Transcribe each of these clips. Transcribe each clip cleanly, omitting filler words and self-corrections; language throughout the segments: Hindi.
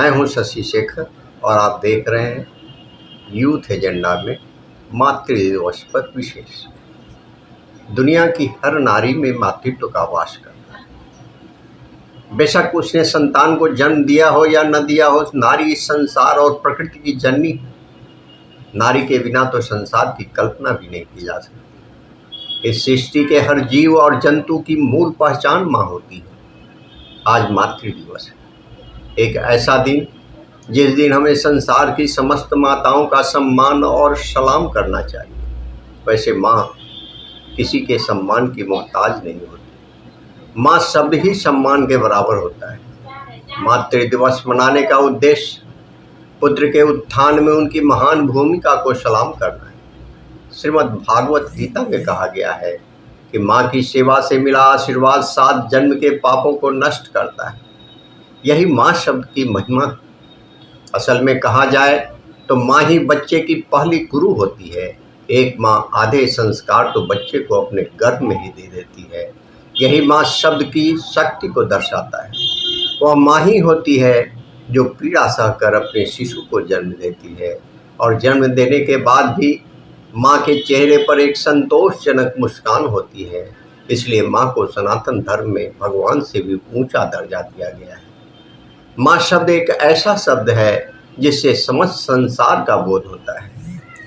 मैं हूं शशि शेखर और आप देख रहे हैं यूथ एजेंडा में मातृ दिवस पर विशेष। दुनिया की हर नारी में मातृत्व का वास करता है। बेशक उसने संतान को जन्म दिया हो या न दिया हो, नारी संसार और प्रकृति की जननी। नारी के बिना तो संसार की कल्पना भी नहीं की जा सकती। इस सृष्टि के हर जीव और जंतु की मूल पहचान माँ होती है। आज मातृ दिवस है, एक ऐसा दिन जिस दिन हमें संसार की समस्त माताओं का सम्मान और सलाम करना चाहिए। वैसे माँ किसी के सम्मान की मोहताज नहीं होती। माँ शब्द ही सम्मान के बराबर होता है। मातृ दिवस मनाने का उद्देश्य पुत्र के उत्थान में उनकी महान भूमिका को सलाम करना है। श्रीमद् भागवत गीता में कहा गया है कि माँ की सेवा से मिला आशीर्वाद 7 जन्म के पापों को नष्ट करता है। यही माँ शब्द की महिमा है। असल में कहा जाए तो माँ ही बच्चे की पहली गुरु होती है। एक माँ आधे संस्कार तो बच्चे को अपने गर्भ में ही दे देती है। यही माँ शब्द की शक्ति को दर्शाता है। वह माँ ही होती है जो पीड़ा सहकर अपने शिशु को जन्म देती है और जन्म देने के बाद भी माँ के चेहरे पर एक संतोषजनक मुस्कान होती है। इसलिए माँ को सनातन धर्म में भगवान से भी ऊंचा दर्जा दिया गया है। माँ शब्द एक ऐसा शब्द है जिससे समस्त संसार का बोध होता है,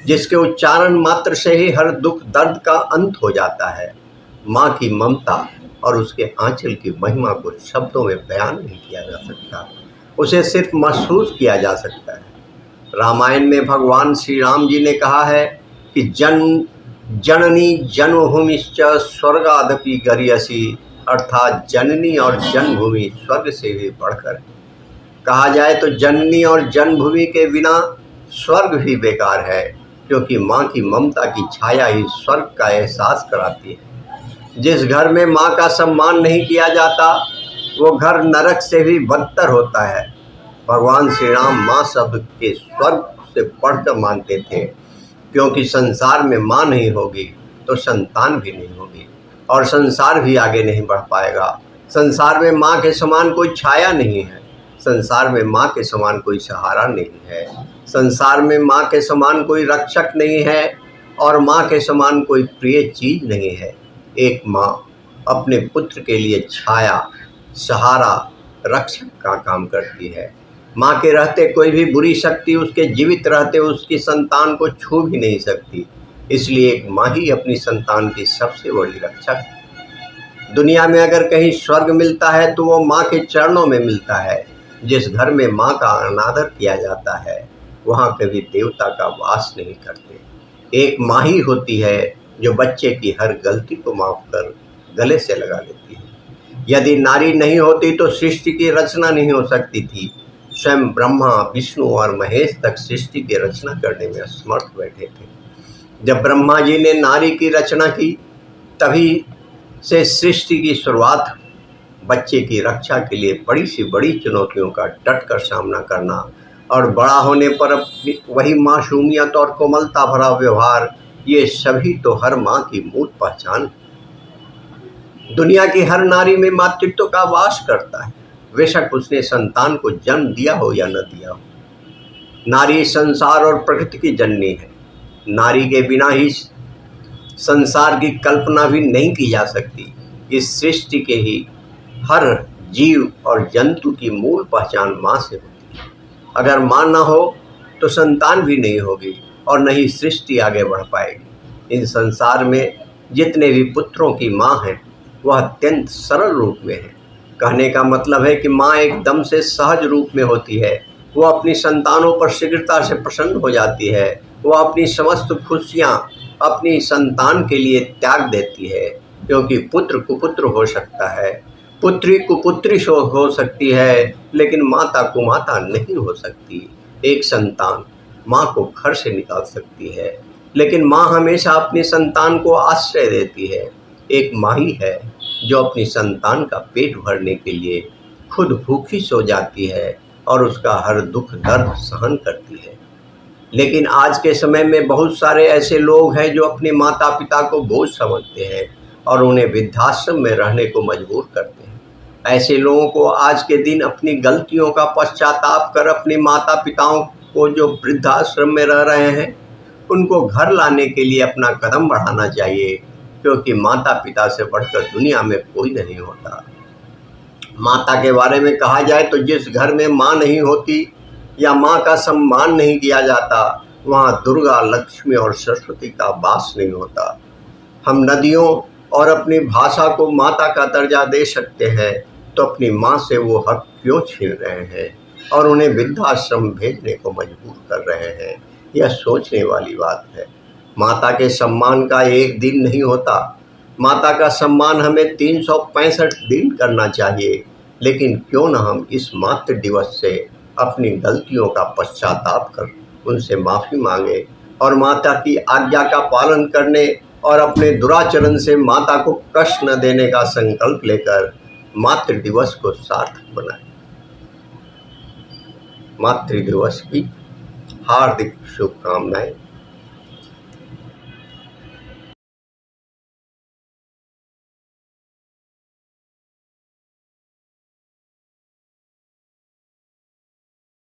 जिसके उच्चारण मात्र से ही हर दुख दर्द का अंत हो जाता है। माँ की ममता और उसके आंचल की महिमा को शब्दों में बयान नहीं किया जा सकता, उसे सिर्फ महसूस किया जा सकता है। रामायण में भगवान श्री राम जी ने कहा है कि जननी जन्मभूमिश्च स्वर्गादपि गरीयसी, अर्थात जननी और जन्मभूमि स्वर्ग से भी बढ़कर। कहा जाए तो जननी और जन्मभूमि के बिना स्वर्ग भी बेकार है, क्योंकि माँ की ममता की छाया ही स्वर्ग का एहसास कराती है। जिस घर में माँ का सम्मान नहीं किया जाता वो घर नरक से भी बदतर होता है। भगवान श्री राम माँ शब्द के स्वर्ग से बढ़कर मानते थे, क्योंकि संसार में माँ नहीं होगी तो संतान भी नहीं होगी और संसार भी आगे नहीं बढ़ पाएगा। संसार में माँ के समान कोई छाया नहीं है। संसार में माँ के समान कोई सहारा नहीं है। संसार में माँ के समान कोई रक्षक नहीं है और माँ के समान कोई प्रिय चीज नहीं है। एक माँ अपने पुत्र के लिए छाया, सहारा, रक्षक का काम करती है। माँ के रहते कोई भी बुरी शक्ति उसके जीवित रहते उसकी संतान को छू भी नहीं सकती। इसलिए एक माँ ही अपनी संतान की सबसे बड़ी रक्षक है। दुनिया में अगर कहीं स्वर्ग मिलता है तो वो माँ के चरणों में मिलता है। जिस घर में माँ का अनादर किया जाता है वहाँ कभी देवता का वास नहीं करते। एक माँ ही होती है जो बच्चे की हर गलती को माफ कर गले से लगा लेती है। यदि नारी नहीं होती तो सृष्टि की रचना नहीं हो सकती थी। स्वयं ब्रह्मा, विष्णु और महेश तक सृष्टि की रचना करने में असमर्थ बैठे थे। जब ब्रह्मा जी ने नारी की रचना की तभी से सृष्टि की शुरुआत। बच्चे की रक्षा के लिए बड़ी से बड़ी चुनौतियों का डटकर सामना करना और बड़ा होने पर वही मासूमियत और कोमलता भरा व्यवहार, ये सभी तो हर माँ की मूल पहचान है। दुनिया की हर नारी में मातृत्व का वास करता है, बेशक उसने संतान को जन्म दिया हो या न दिया हो। नारी संसार और प्रकृति की जननी है। नारी के बिना ही संसार की कल्पना भी नहीं की जा सकती। इस सृष्टि के ही हर जीव और जंतु की मूल पहचान माँ से होती है। अगर माँ न हो तो संतान भी नहीं होगी और न ही सृष्टि आगे बढ़ पाएगी। इन संसार में जितने भी पुत्रों की माँ है वह अत्यंत सरल रूप में है। कहने का मतलब है कि माँ एकदम से सहज रूप में होती है। वह अपनी संतानों पर शीघ्रता से प्रसन्न हो जाती है। वह अपनी समस्त खुशियाँ अपनी संतान के लिए त्याग देती है, क्योंकि पुत्र कुपुत्र हो सकता है, पुत्री कुपुत्री हो सकती है, लेकिन माता कुमाता नहीं हो सकती। एक संतान माँ को घर से निकाल सकती है, लेकिन माँ हमेशा अपनी संतान को आश्रय देती है। एक माँ ही है जो अपनी संतान का पेट भरने के लिए खुद भूखी सो जाती है और उसका हर दुख दर्द सहन करती है। लेकिन आज के समय में बहुत सारे ऐसे लोग हैं जो अपने माता पिता को बोझ समझते हैं और उन्हें वृद्धाश्रम में रहने को मजबूर करते हैं। ऐसे लोगों को आज के दिन अपनी गलतियों का पश्चाताप कर अपने माता पिताओं को जो वृद्धाश्रम में रह रहे हैं उनको घर लाने के लिए अपना कदम बढ़ाना चाहिए, क्योंकि माता पिता से बढ़कर दुनिया में कोई नहीं होता। माता के बारे में कहा जाए तो जिस घर में माँ नहीं होती या माँ का सम्मान नहीं किया जाता वहाँ दुर्गा, लक्ष्मी और सरस्वती का वास नहीं होता। हम नदियों और अपनी भाषा को माता का दर्जा दे सकते हैं तो अपनी माँ से वो हक क्यों छीन रहे हैं और उन्हें वृद्धाश्रम भेजने को मजबूर कर रहे हैं? यह सोचने वाली बात है। माता के सम्मान का एक दिन नहीं होता। माता का सम्मान हमें 365 दिन करना चाहिए। लेकिन क्यों न हम इस मातृ दिवस से अपनी गलतियों का पश्चाताप कर उनसे माफ़ी मांगे और माता की आज्ञा का पालन करने और अपने दुराचरण से माता को कष्ट न देने का संकल्प लेकर मातृ दिवस को सार्थक बनाएं। मातृ दिवस की हार्दिक शुभकामनाएं।